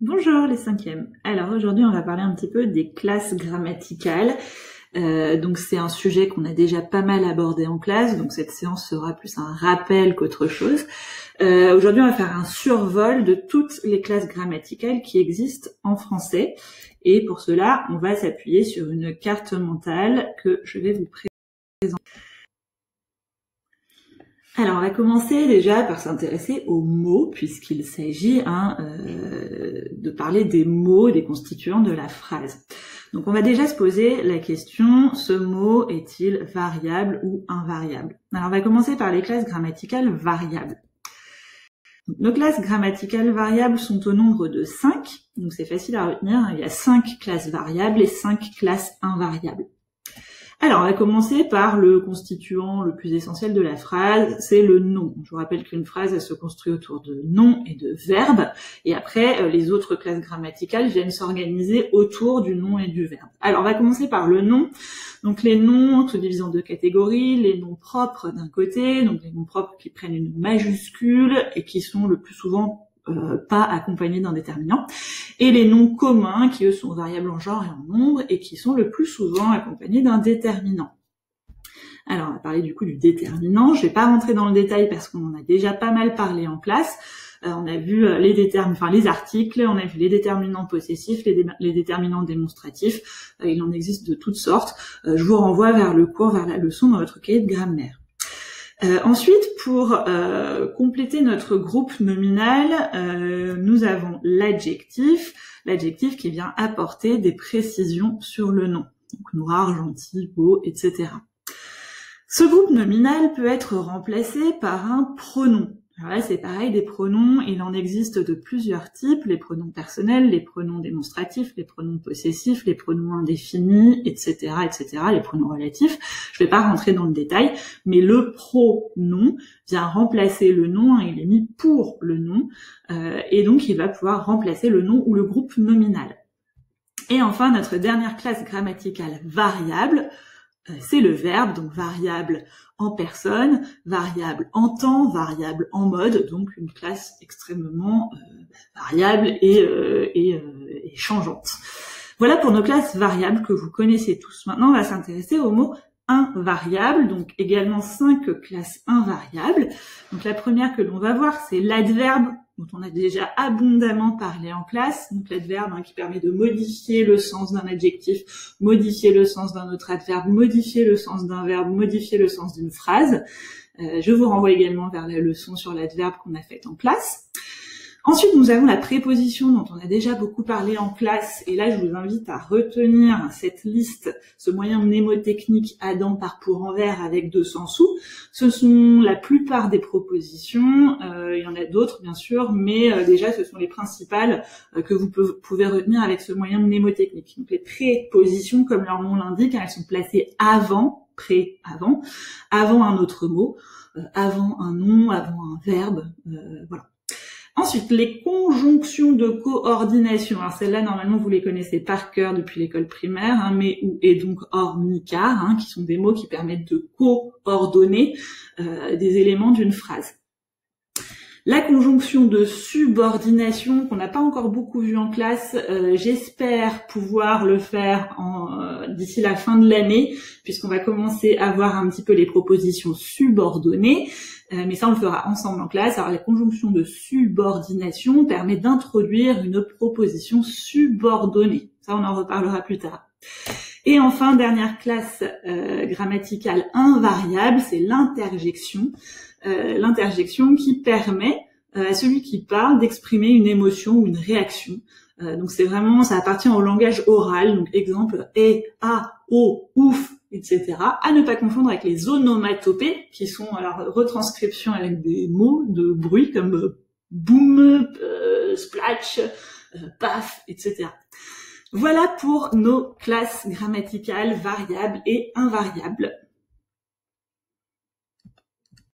Bonjour les cinquièmes. Alors aujourd'hui on va parler un petit peu des classes grammaticales. Donc c'est un sujet qu'on a déjà pas mal abordé en classe, donc cette séance sera plus un rappel qu'autre chose. Aujourd'hui on va faire un survol de toutes les classes grammaticales qui existent en français. Et pour cela on va s'appuyer sur une carte mentale que je vais vous présenter. Alors, on va commencer déjà par s'intéresser aux mots, puisqu'il s'agit de parler des mots, des constituants de la phrase. Donc, on va déjà se poser la question, ce mot est-il variable ou invariable? Alors, on va commencer par les classes grammaticales variables. Donc, nos classes grammaticales variables sont au nombre de 5, donc c'est facile à retenir, il y a 5 classes variables et 5 classes invariables. Alors, on va commencer par le constituant le plus essentiel de la phrase, c'est le nom. Je vous rappelle qu'une phrase, elle se construit autour de nom et de verbe, et après, les autres classes grammaticales viennent s'organiser autour du nom et du verbe. Alors, on va commencer par le nom. Donc, les noms se divisent en deux catégories, les noms propres d'un côté, donc les noms propres qui prennent une majuscule et qui sont le plus souvent pas accompagnés d'un déterminant, et les noms communs qui eux sont variables en genre et en nombre et qui sont le plus souvent accompagnés d'un déterminant. Alors on va parler du coup du déterminant, je vais pas rentrer dans le détail parce qu'on en a déjà pas mal parlé en classe. On a vu les articles, on a vu les déterminants possessifs, les déterminants démonstratifs, il en existe de toutes sortes. Je vous renvoie vers le cours, vers la leçon dans votre cahier de grammaire. Ensuite, pour compléter notre groupe nominal, nous avons l'adjectif qui vient apporter des précisions sur le nom. Donc noir, gentil, beau, etc. Ce groupe nominal peut être remplacé par un pronom. Alors là, c'est pareil, des pronoms, il en existe de plusieurs types, les pronoms personnels, les pronoms démonstratifs, les pronoms possessifs, les pronoms indéfinis, etc., les pronoms relatifs. Je ne vais pas rentrer dans le détail, mais le pronom vient remplacer le nom, il est mis pour le nom, et donc il va pouvoir remplacer le nom ou le groupe nominal. Et enfin, notre dernière classe grammaticale variable, c'est le verbe, donc variable en personne, variable en temps, variable en mode, donc une classe extrêmement variable et changeante. Voilà pour nos classes variables que vous connaissez tous. Maintenant, on va s'intéresser aux mots invariables, donc également 5 classes invariables. Donc la première que l'on va voir, c'est l'adverbe, dont on a déjà abondamment parlé en classe, donc l'adverbe qui permet de modifier le sens d'un adjectif, modifier le sens d'un autre adverbe, modifier le sens d'un verbe, modifier le sens d'une phrase. Je vous renvoie également vers la leçon sur l'adverbe qu'on a faite en classe. Ensuite, nous avons la préposition dont on a déjà beaucoup parlé en classe, et là je vous invite à retenir cette liste, ce moyen mnémotechnique Adam par pour envers avec 200 sous. Ce sont la plupart des propositions, il y en a d'autres bien sûr, mais déjà ce sont les principales que vous pouvez retenir avec ce moyen mnémotechnique. Donc les prépositions, comme leur nom l'indique, elles sont placées avant, avant un autre mot, avant un nom, avant un verbe, voilà. Ensuite, les conjonctions de coordination. Alors celles-là, normalement, vous les connaissez par cœur depuis l'école primaire, mais ou et donc or, mi, car, qui sont des mots qui permettent de coordonner des éléments d'une phrase. La conjonction de subordination, qu'on n'a pas encore beaucoup vu en classe, j'espère pouvoir le faire d'ici la fin de l'année, puisqu'on va commencer à voir un petit peu les propositions subordonnées, mais ça on le fera ensemble en classe. Alors la conjonction de subordination permet d'introduire une proposition subordonnée, ça on en reparlera plus tard. Et enfin, dernière classe grammaticale invariable, c'est l'interjection. L'interjection qui permet à celui qui parle d'exprimer une émotion ou une réaction. Donc c'est vraiment, ça appartient au langage oral, donc exemple ouf, etc. À ne pas confondre avec les onomatopées, qui sont alors retranscription avec des mots de bruit comme boum, splash, paf, etc. Voilà pour nos classes grammaticales variables et invariables.